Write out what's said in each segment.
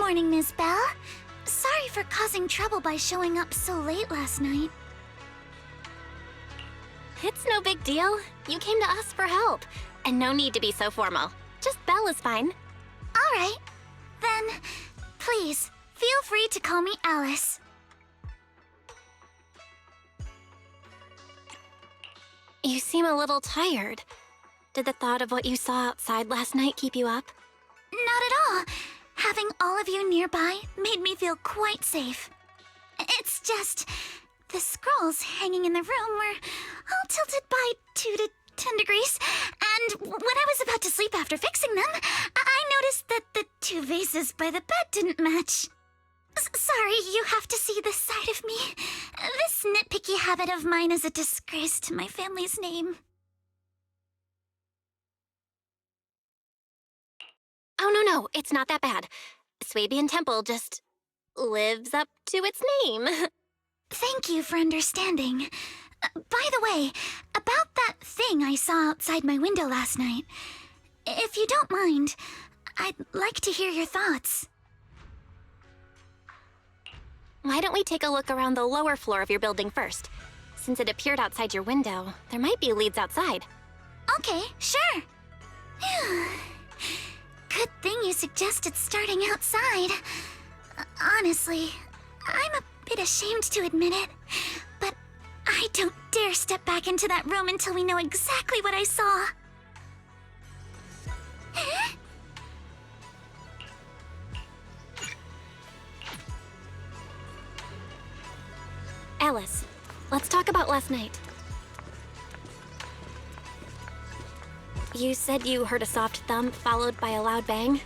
morning, Miss Bell. Sorry for causing trouble by showing up so late last night. It's no big deal. You came to us for help. And no need to be so formal. Just Belle is fine. All right. Then, please, feel free to call me Alice. You seem a little tired. Did the thought of what you saw outside last night keep you up? Not at all. Having all of you nearby made me feel quite safe. It's just, the scrolls hanging in the room were all tilted by 2 to 10 degrees, and when I was about to sleep after fixing them, I noticed that the 2 vases by the bed didn't match. Sorry, you have to see this side of me. This nitpicky habit of mine is a disgrace to my family's name. Oh, no, it's not that bad. Swabian Temple just lives up to its name. Thank you for understanding. By the way, about that thing I saw outside my window last night, if you don't mind, I'd like to hear your thoughts. Why don't we take a look around the lower floor of your building first? Since it appeared outside your window, there might be leads outside. Okay, sure. Good thing you suggested starting outside. Honestly, I'm a bit ashamed to admit it, but I don't dare step back into that room until we know exactly what I saw. Alice, let's talk about last night. You said you heard a soft thump followed by a loud bang?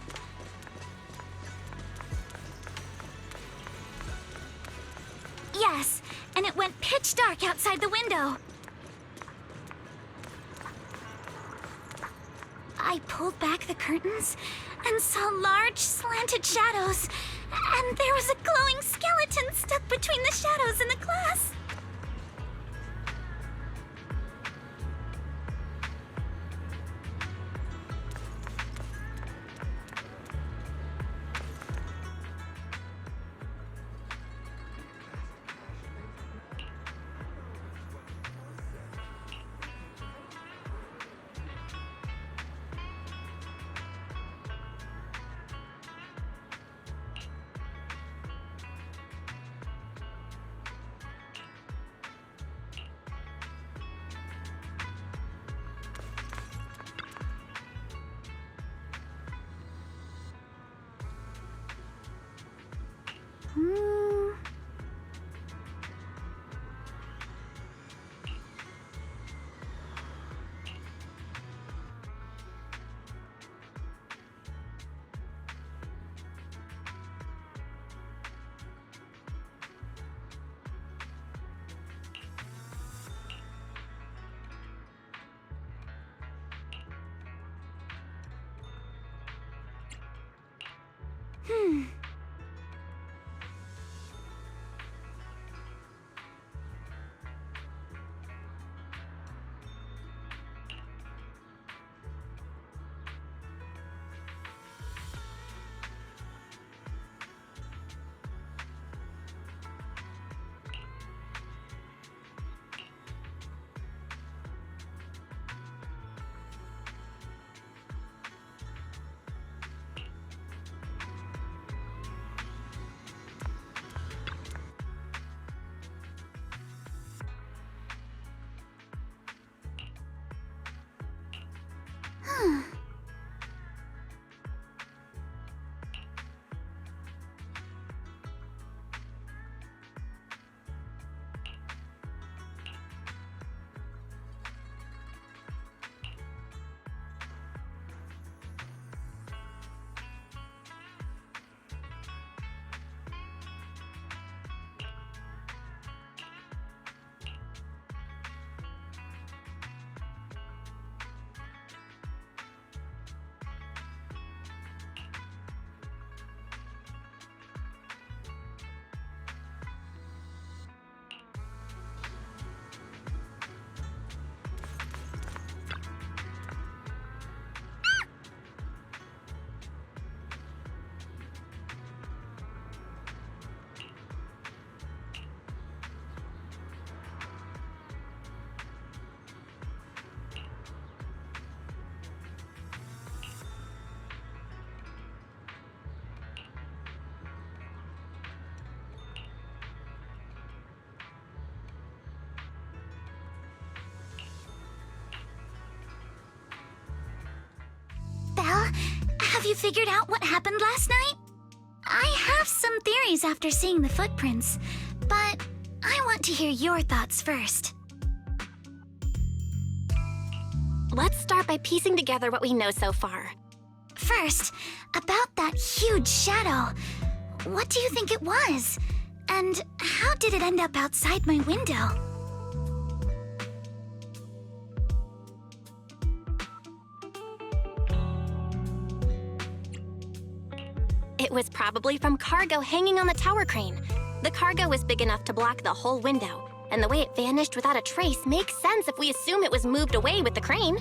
Yes, and it went pitch dark outside the window. I pulled back the curtains and saw large slanted shadows, and there was a glowing skeleton stuck between the shadows and the glass. Have you figured out what happened last night? I have some theories after seeing the footprints, but I want to hear your thoughts first. Let's start by piecing together what we know so far. First, about that huge shadow. What do you think it was? And how did it end up outside my window? It was probably from cargo hanging on the tower crane. The cargo was big enough to block the whole window, and the way it vanished without a trace makes sense if we assume it was moved away with the crane.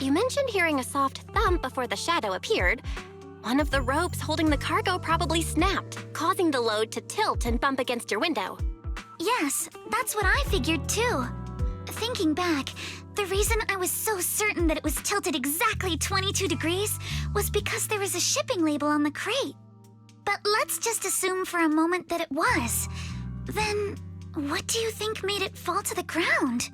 You mentioned hearing a soft thump before the shadow appeared. One of the ropes holding the cargo probably snapped, causing the load to tilt and bump against your window. Yes, that's what I figured too. Thinking back, the reason I was so certain that it was tilted exactly 22 degrees was because there was a shipping label on the crate. But let's just assume for a moment that it was. Then, what do you think made it fall to the ground?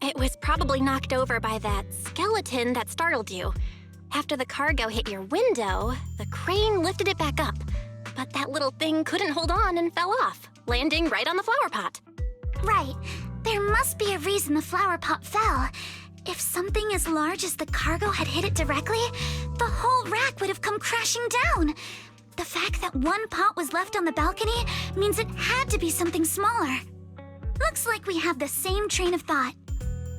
It was probably knocked over by that skeleton that startled you. After the cargo hit your window, the crane lifted it back up. But that little thing couldn't hold on and fell off, landing right on the flower pot. Right. There must be a reason the flower pot fell. If something as large as the cargo had hit it directly, the whole rack would have come crashing down. The fact that one pot was left on the balcony means it had to be something smaller. Looks like we have the same train of thought.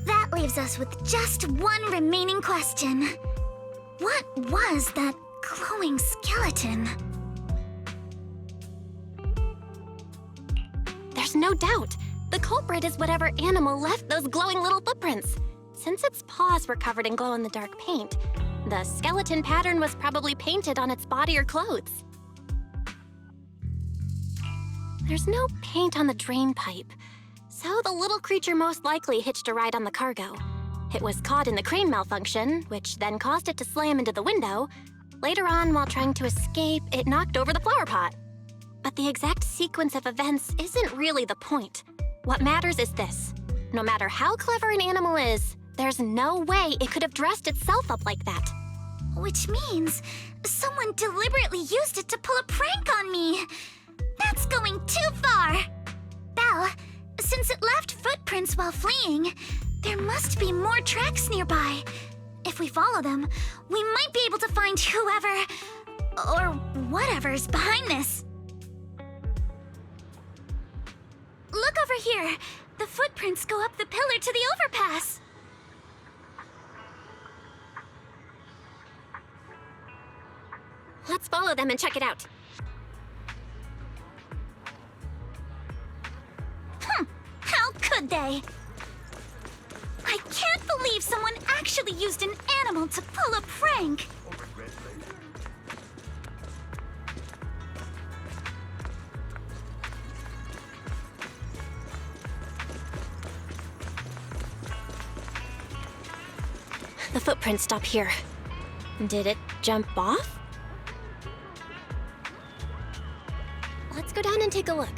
That leaves us with just one remaining question. What was that glowing skeleton? There's no doubt. The culprit is whatever animal left those glowing little footprints. Since its paws were covered in glow-in-the-dark paint, the skeleton pattern was probably painted on its body or clothes. There's no paint on the drain pipe, so the little creature most likely hitched a ride on the cargo. It was caught in the crane malfunction, which then caused it to slam into the window. Later on, while trying to escape, it knocked over the flower pot. But the exact sequence of events isn't really the point. What matters is this. No matter how clever an animal is, there's no way it could have dressed itself up like that. Which means someone deliberately used it to pull a prank on me. That's going too far. Belle, since it left footprints while fleeing, there must be more tracks nearby. If we follow them, we might be able to find whoever or whatever's behind this. Look over here. The footprints go up the pillar to the overpass. Let's follow them and check it out. How could they? I can't believe someone actually used an animal to pull a prank. The footprints stop here. Did it jump off? Let's go down and take a look.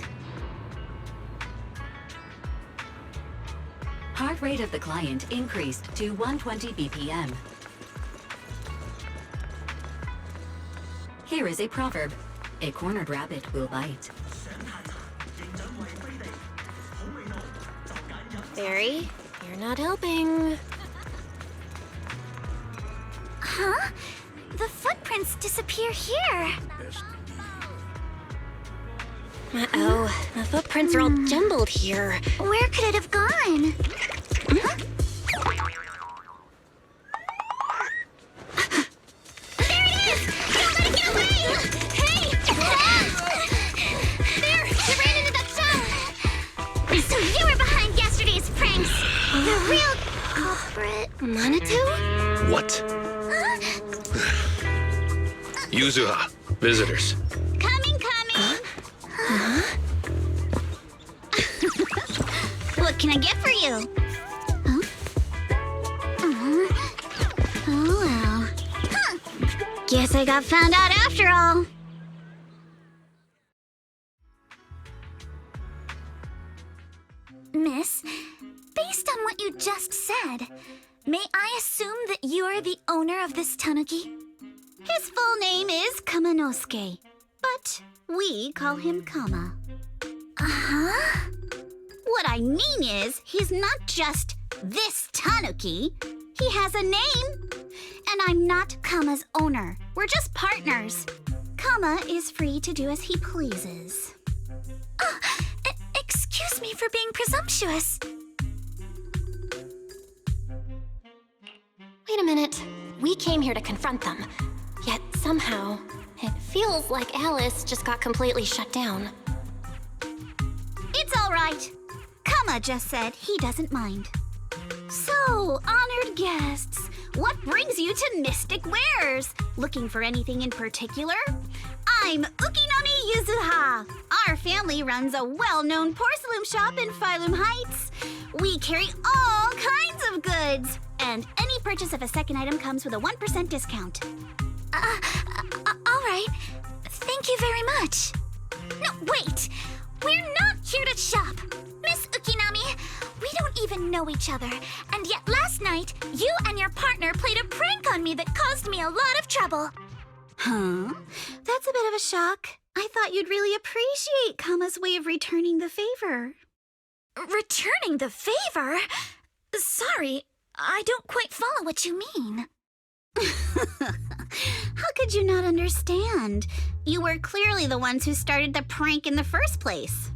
Heart rate of the client increased to 120 BPM. Here is a proverb. A cornered rabbit will bite. Barry, you're not helping. Huh? The footprints disappear here. Uh-oh, the footprints are all jumbled here. Where could it have gone? Huh? There it is! Don't let it get away! Hey! There! You ran into that stone! So you were behind yesterday's pranks! The real culprit. Manitou? What? Yuzuha, visitors. Coming! What can I get for you? Huh? Oh well. Huh. Guess I got found out after all. Miss, what you just said, may I assume that you're the owner of this tanuki? His full name is Kamanosuke, but we call him Kama. Uh-huh. What I mean is, he's not just this tanuki. He has a name. And I'm not Kama's owner. We're just partners. Kama is free to do as he pleases. Excuse me for being presumptuous. Wait a minute. We came here to confront them. Yet somehow, it feels like Alice just got completely shut down. It's all right. Kama just said he doesn't mind. So, honored guests, what brings you to Mystic Wares? Looking for anything in particular? I'm Ukinami Yuzuha. Our family runs a well-known porcelain shop in Phylum Heights. We carry all kinds of goods, and any purchase of a second item comes with a 1% discount. All right. Thank you very much. No, wait. We're not here to shop. Miss Ukinami, we don't even know each other. And yet last night, you and your partner played a prank on me that caused me a lot of trouble. Huh? That's a bit of a shock. I thought you'd really appreciate Kama's way of returning the favor. Returning the favor? Sorry, I don't quite follow what you mean. How could you not understand? You were clearly the ones who started the prank in the first place.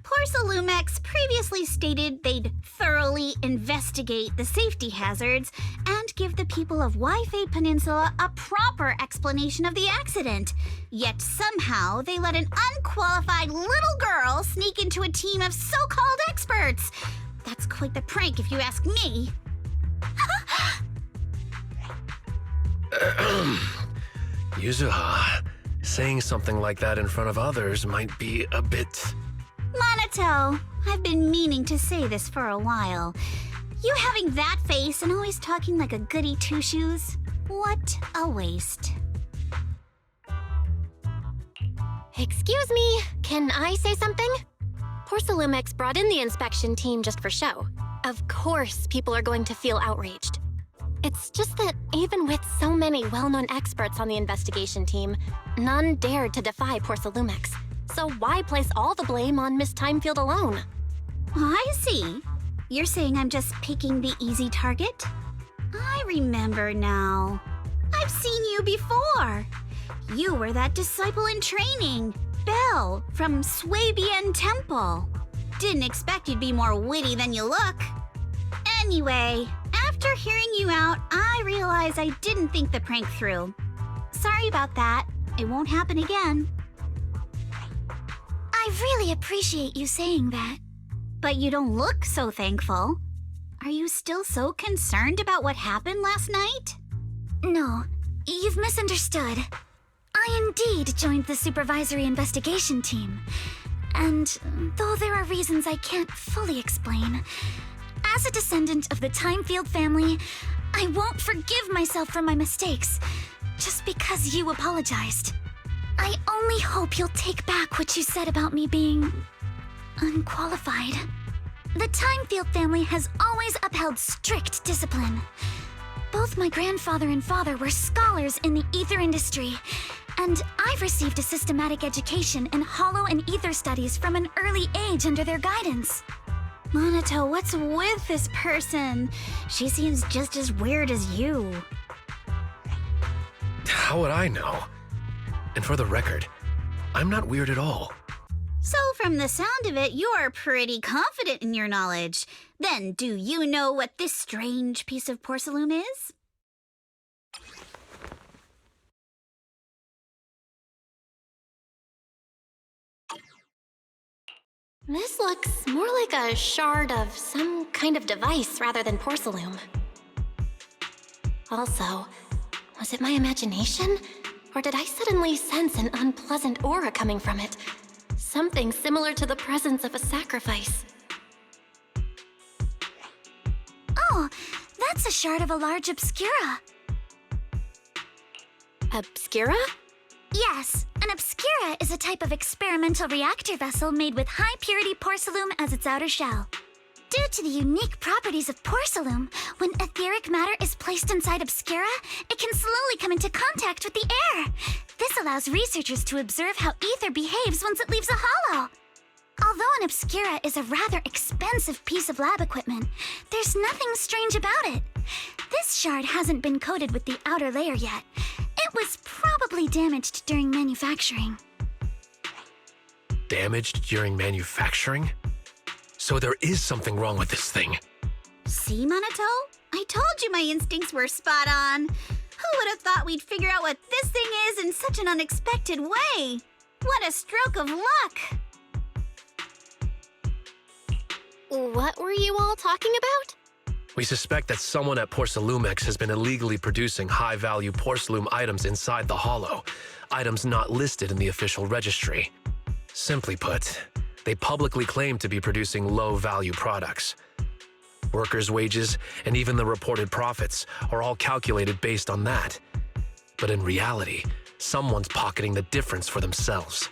Porcelumex previously stated they'd thoroughly investigate the safety hazards and give the people of Waifei Peninsula a proper explanation of the accident. Yet somehow they let an unqualified little girl sneak into a team of so-called experts. That's quite the prank if you ask me. Yuzuha, saying something like that in front of others might be a bit... Monato, I've been meaning to say this for a while. You having that face and always talking like a goody two-shoes? What a waste. Excuse me, can I say something? Porcelumex brought in the inspection team just for show. Of course, people are going to feel outraged. It's just that even with so many well-known experts on the investigation team, none dared to defy Porcelumex. So why place all the blame on Miss Timefield alone? I see. You're saying I'm just picking the easy target? I remember now. I've seen you before. You were that disciple in training, Belle, from Swabian Temple. Didn't expect you'd be more witty than you look. Anyway, after hearing you out, I realized I didn't think the prank through. Sorry about that. It won't happen again. I really appreciate you saying that. But you don't look so thankful. Are you still so concerned about what happened last night? No, you've misunderstood. I indeed joined the supervisory investigation team. And though there are reasons I can't fully explain, as a descendant of the Timefield family, I won't forgive myself for my mistakes just because you apologized. I only hope you'll take back what you said about me being unqualified. The Timefield family has always upheld strict discipline. Both my grandfather and father were scholars in the ether industry, and I've received a systematic education in hollow and ether studies from an early age under their guidance. Monato, what's with this person? She seems just as weird as you. How would I know? And for the record, I'm not weird at all. So from the sound of it, you're pretty confident in your knowledge. Then do you know what this strange piece of porcelain is? This looks more like a shard of some kind of device rather than porcelain. Also, was it my imagination? Or did I suddenly sense an unpleasant aura coming from it? Something similar to the presence of a sacrifice. Oh, that's a shard of a large obscura. Obscura? Yes, an obscura is a type of experimental reactor vessel made with high-purity porcelain as its outer shell. Due to the unique properties of porcelain, when etheric matter is placed inside Obscura, it can slowly come into contact with the air. This allows researchers to observe how ether behaves once it leaves a hollow. Although an Obscura is a rather expensive piece of lab equipment, there's nothing strange about it. This shard hasn't been coated with the outer layer yet. It was probably damaged during manufacturing. Damaged during manufacturing? So there is something wrong with this thing. See, Minato? I told you my instincts were spot on. Who would have thought we'd figure out what this thing is in such an unexpected way? What a stroke of luck! What were you all talking about? We suspect that someone at Porcelumex has been illegally producing high-value porcelain items inside the hollow, items not listed in the official registry. Simply put, they publicly claim to be producing low-value products. Workers' wages and even the reported profits are all calculated based on that. But in reality, someone's pocketing the difference for themselves.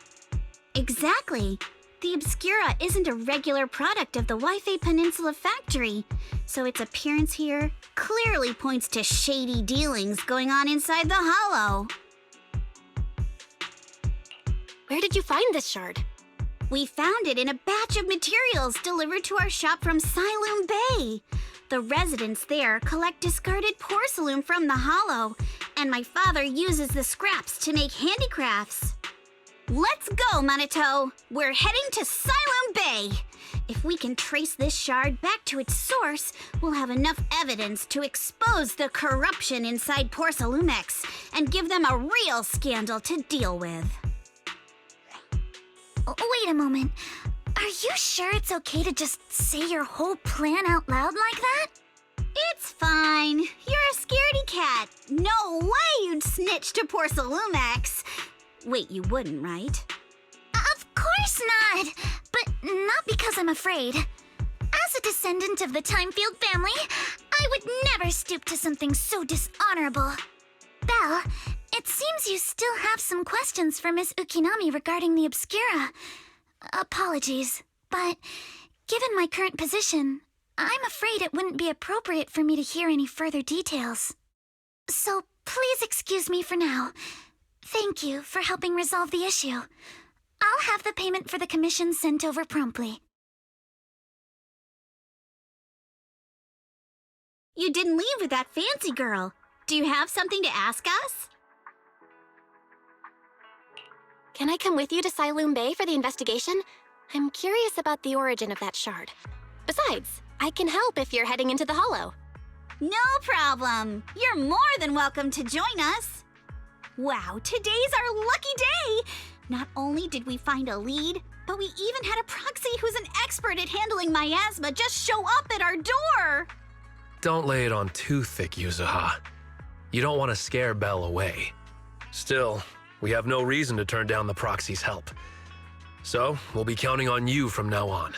Exactly. The Obscura isn't a regular product of the Waifei Peninsula factory, so its appearance here clearly points to shady dealings going on inside the hollow. Where did you find this shard? We found it in a batch of materials delivered to our shop from Siloon Bay. The residents there collect discarded porcelain from the hollow, and my father uses the scraps to make handicrafts. Let's go, Minato! We're heading to Siloon Bay! If we can trace this shard back to its source, we'll have enough evidence to expose the corruption inside Porcelumex and give them a real scandal to deal with. Wait a moment. Are you sure it's okay to just say your whole plan out loud like that? It's fine. You're a scaredy cat. No way you'd snitch to Porcelumex. Wait, you wouldn't, right? Of course not! But not because I'm afraid. As a descendant of the Timefield family, I would never stoop to something so dishonorable. Belle, it seems you still have some questions for Miss Ukinami regarding the Obscura. Apologies, but given my current position, I'm afraid it wouldn't be appropriate for me to hear any further details. So please excuse me for now. Thank you for helping resolve the issue. I'll have the payment for the commission sent over promptly. You didn't leave with that fancy girl. Do you have something to ask us? Can I come with you to Siloon Bay for the investigation? I'm curious about the origin of that shard. Besides, I can help if you're heading into the hollow. No problem. You're more than welcome to join us. Wow, today's our lucky day! Not only did we find a lead, but we even had a proxy who's an expert at handling miasma just show up at our door! Don't lay it on too thick, Yuzuha. You don't want to scare Belle away. Still, we have no reason to turn down the proxy's help. So, we'll be counting on you from now on.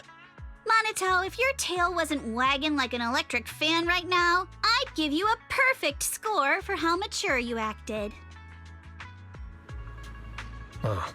Minato, if your tail wasn't wagging like an electric fan right now, I'd give you a perfect score for how mature you acted. Oh.